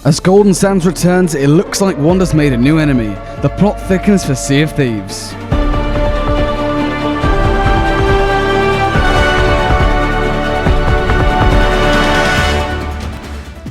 As Golden Sands returns, it looks like Wanda's made a new enemy. The plot thickens for Sea of Thieves.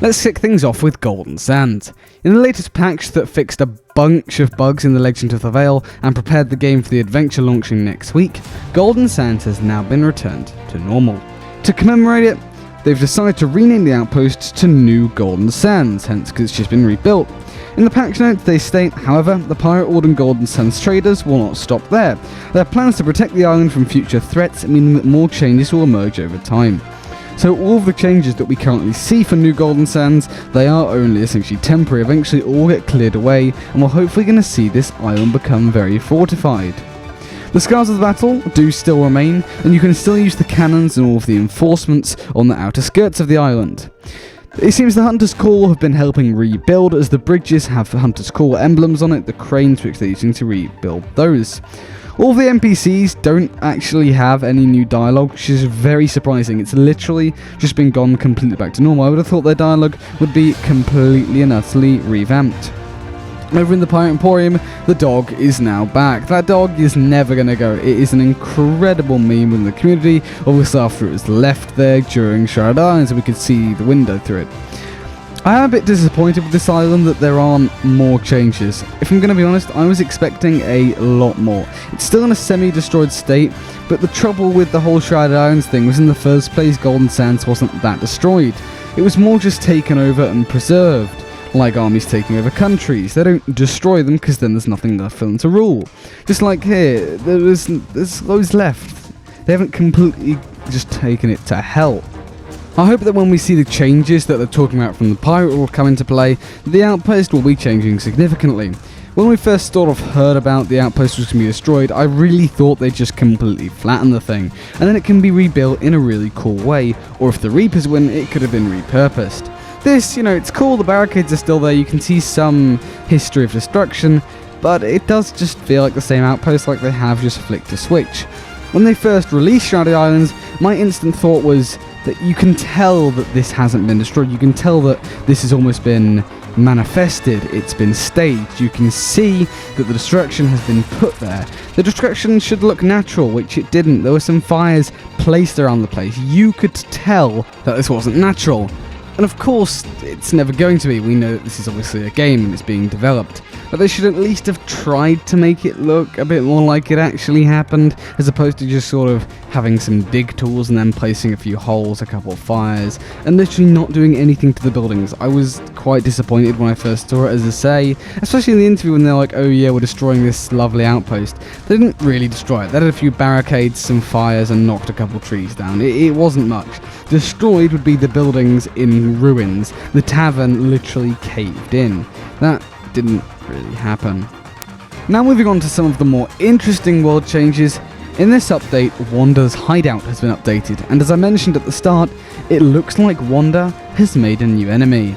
Let's kick things off with Golden Sands. In the latest patch that fixed a bunch of bugs in the Legend of the Veil and prepared the game for the adventure launching next week, Golden Sands has now been returned to normal. To commemorate it, they've decided to rename the outpost to New Golden Sands, hence because it's just been rebuilt. In the patch notes they state, however, the Pirate Warden Golden Sands traders will not stop there. Their plans to protect the island from future threats mean that more changes will emerge over time. So all of the changes that we currently see for New Golden Sands, they are only essentially temporary. Eventually all get cleared away, and we're hopefully going to see this island become very fortified. The scars of the battle do still remain, and you can still use the cannons and all of the enforcements on the outer skirts of the island. It seems the Hunter's Call have been helping rebuild, as the bridges have Hunter's Call emblems on it, the cranes which they're using to rebuild those. All of the NPCs don't actually have any new dialogue, which is very surprising. It's literally just been gone completely back to normal. I would have thought their dialogue would be completely and utterly revamped. Over in the Pirate Emporium, the dog is now back. That dog is never going to go. It is an incredible meme in the community, obviously after it was left there during Shrouded Island, so we could see the window through it. I am a bit disappointed with this island that there aren't more changes. If I'm going to be honest, I was expecting a lot more. It's still in a semi-destroyed state, but the trouble with the whole Shrouded Islands thing was in the first place Golden Sands wasn't that destroyed. It was more just taken over and preserved. Like armies taking over countries. They don't destroy them because then there's nothing left for them to rule. Just like here, there's loads left. They haven't completely just taken it to hell. I hope that when we see the changes that they're talking about from the pirate will come into play, the outpost will be changing significantly. When we first sort of heard about the outpost was going to be destroyed, I really thought they'd just completely flatten the thing, and then it can be rebuilt in a really cool way, or if the Reapers win, it could have been repurposed. This, it's cool, the barricades are still there, you can see some history of destruction, but it does just feel like the same outpost, like they have just flicked a switch. When they first released Shrouded Islands, my instant thought was that you can tell that this hasn't been destroyed, you can tell that this has almost been manifested, it's been staged, you can see that the destruction has been put there. The destruction should look natural, which it didn't. There were some fires placed around the place. You could tell that this wasn't natural. And of course, it's never going to be. We know that this is obviously a game and it's being developed. But they should at least have tried to make it look a bit more like it actually happened, as opposed to just sort of having some dig tools and then placing a few holes, a couple of fires, and literally not doing anything to the buildings. I was quite disappointed when I first saw it, as I say, especially in the interview when they're like, oh yeah, we're destroying this lovely outpost. They didn't really destroy it. They had a few barricades, some fires, and knocked a couple trees down. It wasn't much. Destroyed would be the buildings in ruins. The tavern literally caved in. That didn't really happen. Now moving on to some of the more interesting world changes. In this update, Wanda's hideout has been updated, and as I mentioned at the start, it looks like Wanda has made a new enemy.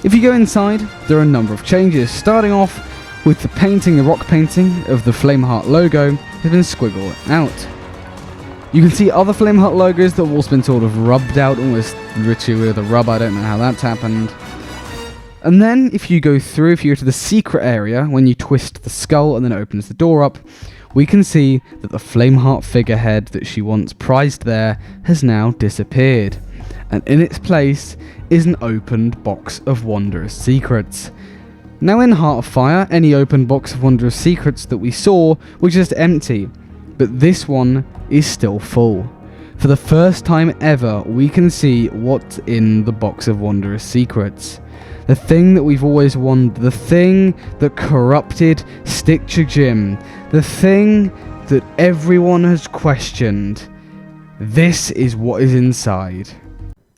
If you go inside, there are a number of changes, starting off with the rock painting of the Flameheart logo has been squiggled out. You can see other Flameheart logos that have also been sort of rubbed out, almost literally with a rub. I don't know how that's happened. And then, if you go to the secret area, when you twist the skull and then it opens the door up, we can see that the Flameheart figurehead that she once prized there has now disappeared. And in its place is an opened box of Wondrous Secrets. Now in Heart of Fire, any open box of Wondrous Secrets that we saw was just empty, but this one is still full. For the first time ever, we can see what's in the box of Wondrous Secrets. The thing that we've always wanted, the thing that corrupted Stitcher Jim, the thing that everyone has questioned. This is what is inside.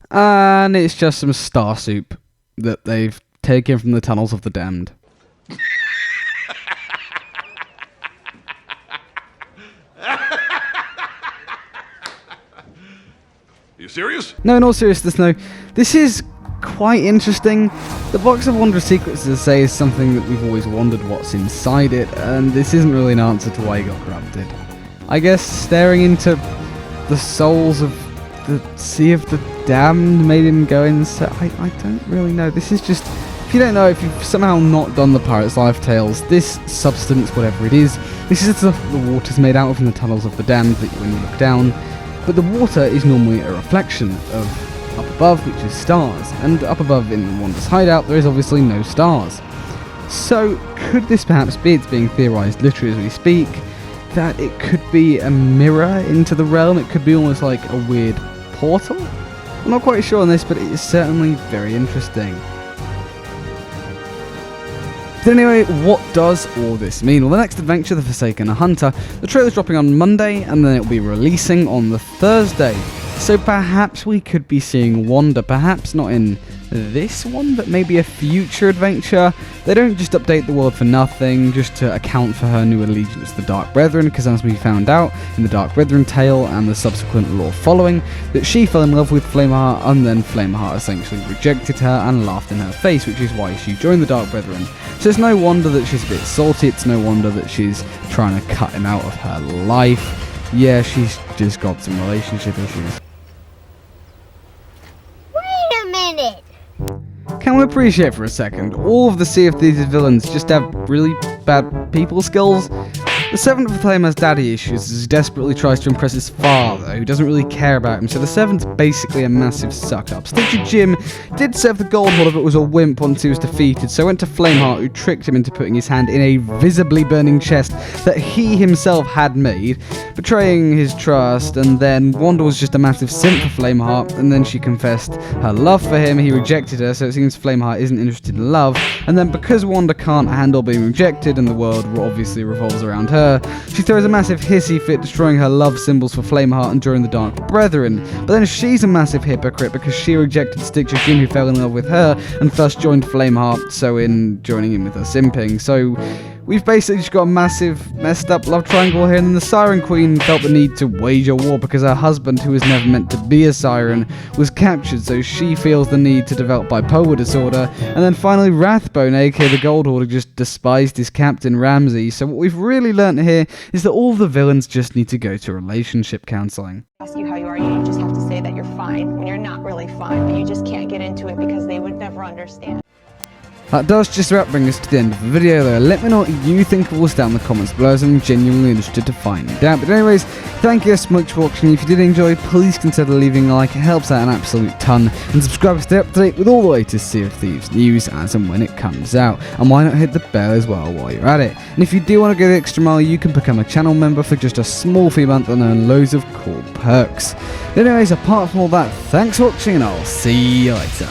And it's just some star soup that they've taken from the tunnels of the damned. You serious? No, in all seriousness, no. This is quite interesting. The box of Wondrous Secrets, as I say, is something that we've always wondered what's inside it, and this isn't really an answer to why he got corrupted. I guess staring into the souls of the Sea of the Damned made him go inside. I don't really know. This is just If you don't know, if you've somehow not done the Pirate's Life Tales, this substance, whatever it is, this is the stuff the water's made out of in the tunnels of the damned that when you look down. But the water is normally a reflection of up above, which is stars. And up above in Wanda's hideout, there is obviously no stars. So, could this perhaps be, it's being theorised literally as we speak, that it could be a mirror into the realm? It could be almost like a weird portal? I'm not quite sure on this, but it is certainly very interesting. But anyway, what does all this mean? Well, the next adventure, The Forsaken Hunter, the trailer's dropping on Monday, and then it'll be releasing on the Thursday. So perhaps we could be seeing Wanda, perhaps not in this one, but maybe a future adventure. They don't just update the world for nothing, just to account for her new allegiance to the Dark Brethren, because as we found out in the Dark Brethren tale and the subsequent lore following, that she fell in love with Flameheart, and then Flameheart essentially rejected her and laughed in her face, which is why she joined the Dark Brethren. So it's no wonder that she's a bit salty, it's no wonder that she's trying to cut him out of her life. Yeah, she's just got some relationship issues. Wait a minute! Can we appreciate for a second, all of the Sea of Thieves villains just have really bad people skills? The Seventh Flame has daddy issues as he desperately tries to impress his father, who doesn't really care about him, so the Seventh's basically a massive suck-up. Stitcher Jim did serve the Gold Holder but was a wimp once he was defeated, so went to Flameheart, who tricked him into putting his hand in a visibly burning chest that he himself had made, betraying his trust, and then Wanda was just a massive simp for Flameheart, and then she confessed her love for him, he rejected her, so it seems Flameheart isn't interested in love, and then because Wanda can't handle being rejected, and the world obviously revolves around her, she throws a massive hissy fit, destroying her love symbols for Flameheart and joining the Dark Brethren. But then she's a massive hypocrite because she rejected Stitcher Jim, who fell in love with her, and thus joined Flameheart, so in joining him with her simping. So we've basically just got a massive messed up love triangle here, and then the Siren Queen felt the need to wage a war because her husband, who was never meant to be a siren, was captured, so she feels the need to develop bipolar disorder. And then finally Rathbone, aka the Gold Hoarder, just despised his captain Ramsey. So what we've really learnt here is that all of the villains just need to go to relationship counselling. Ask you how you are, you just have to say that you're fine when you're not really fine, but you just can't get into it because they would never understand. That does just about bring us to the end of the video though. Let me know what you think of all this down in the comments below, as I'm genuinely interested to find out. But anyways, thank you so much for watching. If you did enjoy, please consider leaving a like, it helps out an absolute ton. And subscribe to stay up to date with all the latest Sea of Thieves news as and when it comes out. And why not hit the bell as well while you're at it. And if you do want to go the extra mile, you can become a channel member for just a small fee a month and earn loads of cool perks. But anyways, apart from all that, thanks for watching and I'll see you later.